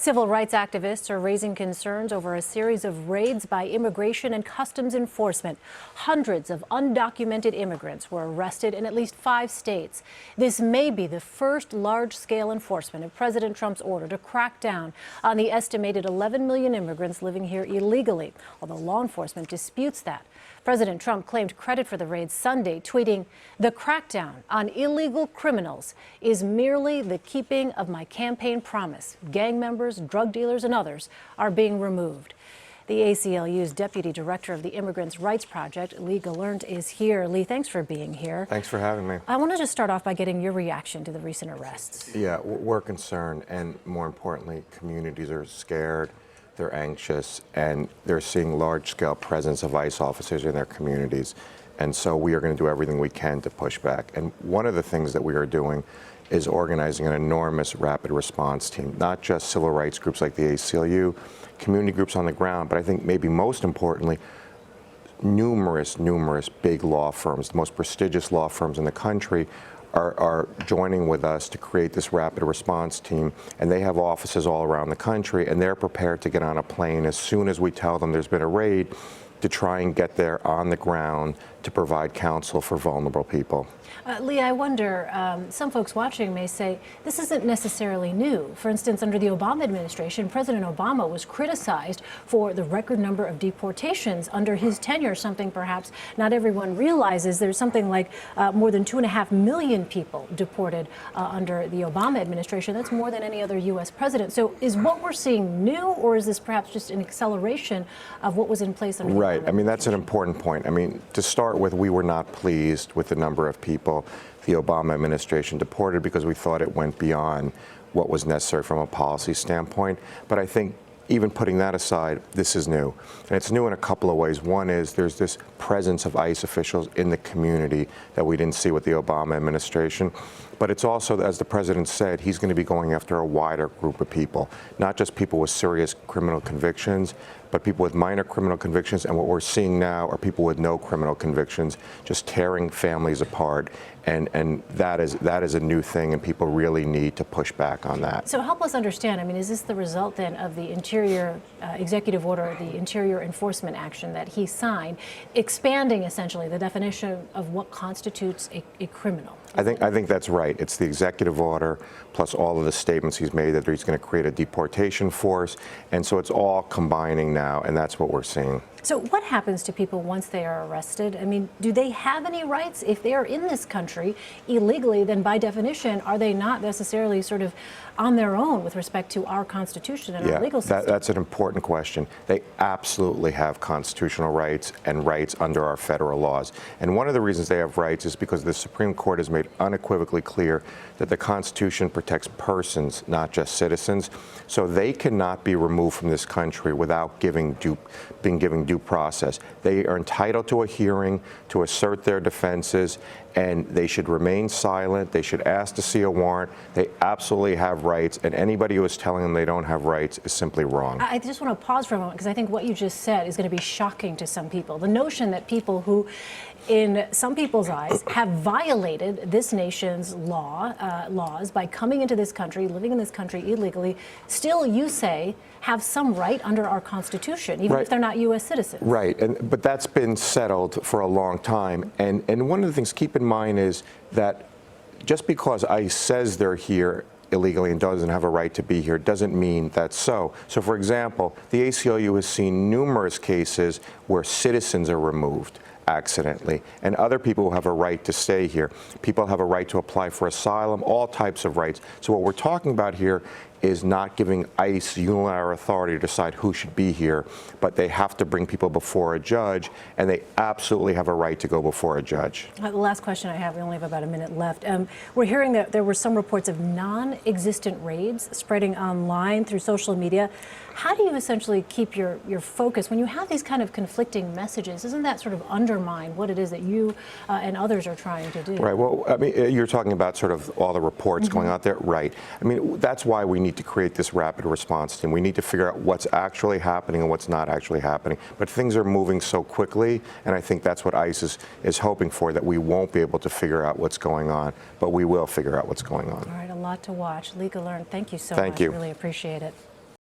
Civil rights activists are raising concerns over a series of raids by Immigration and Customs Enforcement. Hundreds of undocumented immigrants were arrested in at least 5 states. This may be the first large-scale enforcement of President Trump's order to crack down on the estimated 11 million immigrants living here illegally, although law enforcement disputes that. President Trump claimed credit for the raids Sunday, tweeting, "The crackdown on illegal criminals is merely the keeping of my campaign promise. Gang members, drug dealers, and others are being removed." The ACLU's Deputy Director of the Immigrants Rights Project, Gelernt, is here. Lee, thanks for being here. Thanks for having me. I wanted to start off by getting your reaction to the recent arrests. Yeah, we're concerned, and more importantly, communities are scared, they're anxious, and they're seeing large-scale presence of ICE officers in their communities. And so we are going to do everything we can to push back. And one of the things that we are doing is organizing an enormous rapid response team, not just civil rights groups like the ACLU, community groups on the ground, but I think maybe most importantly, numerous big law firms, the most prestigious law firms in the country, are joining with us to create this rapid response team, and they have offices all around the country, and they're prepared to get on a plane as soon as we tell them there's been a raid to try and get there on the ground to provide counsel for vulnerable people. Lee, I wonder, some folks watching may say this isn't necessarily new. For instance, under the Obama administration, President Obama was criticized for the record number of deportations under his tenure, something perhaps not everyone realizes. There's something like more than 2.5 million people deported under the Obama administration. That's more than any other U.S. president. So is what we're seeing new, or is this perhaps just an acceleration of what was in place under the Obama administration? I mean, that's an important point. I mean, to start with, we were not pleased with the number of people the Obama administration deported because we thought it went beyond what was necessary from a policy standpoint. But I think even putting that aside, this is new. And it's new in a couple of ways. One is there's this presence of ICE officials in the community that we didn't see with the Obama administration. But it's also, as the president said, he's going to be going after a wider group of people, not just people with serious criminal convictions, but people with minor criminal convictions. And what we're seeing now are people with no criminal convictions just tearing families apart. And that is a new thing, and people really need to push back on that. So help us understand. I mean, is this the result then of the Interior executive order, the Interior enforcement action that he signed, expanding essentially the definition of what constitutes a criminal? I think that's right. It's the executive order plus all of the statements he's made that he's going to create a deportation force, and so it's all combining now, and that's what we're seeing. So what happens to people once they are arrested? I mean, do they have any rights? If they are in this country illegally, then by definition, are they not necessarily sort of on their own with respect to our Constitution and our legal system? That's an important question. They absolutely have constitutional rights and rights under our federal laws. And one of the reasons they have rights is because the Supreme Court has made unequivocally clear that the Constitution protects persons, not just citizens. So they cannot be removed from this country without being given due process. They are entitled to a hearing to assert their defenses, and they should remain silent. They should ask to see a warrant. They absolutely have rights, and anybody who is telling them they don't have rights is simply wrong. I just want to pause for a moment, because I think what you just said is going to be shocking to some people. The notion that people who, in some people's eyes, have violated this nation's laws by coming into this country, living in this country illegally, still, you say, have some right under our Constitution, even if they're not U.S. citizens. Right, but that's been settled for a long time. And one of the things, keep in mind, is that just because ICE says they're here illegally and doesn't have a right to be here doesn't mean that's so. So, for example, the ACLU has seen numerous cases where citizens are removed accidentally, and other people have a right to stay here. People have a right to apply for asylum, all types of rights. So what we're talking about here is not giving ICE unilateral authority to decide who should be here, but they have to bring people before a judge, and they absolutely have a right to go before a judge. The last question I have, we only have about a minute left. We're hearing that there were some reports of non-existent raids spreading online through social media. How do you essentially keep your focus when you have these kind of conflicting messages? Doesn't that sort of undermine what it is that you and others are trying to do? Right. Well, I mean, you're talking about sort of all the reports going out there. Right. I mean, that's why we need to create this rapid response team. We need to figure out what's actually happening and what's not actually happening. But things are moving so quickly, and I think that's what ICE is hoping for, that we won't be able to figure out what's going on, but we will figure out what's going on. All right, a lot to watch. Gelernt, thank you so much. Thank you. Really appreciate it.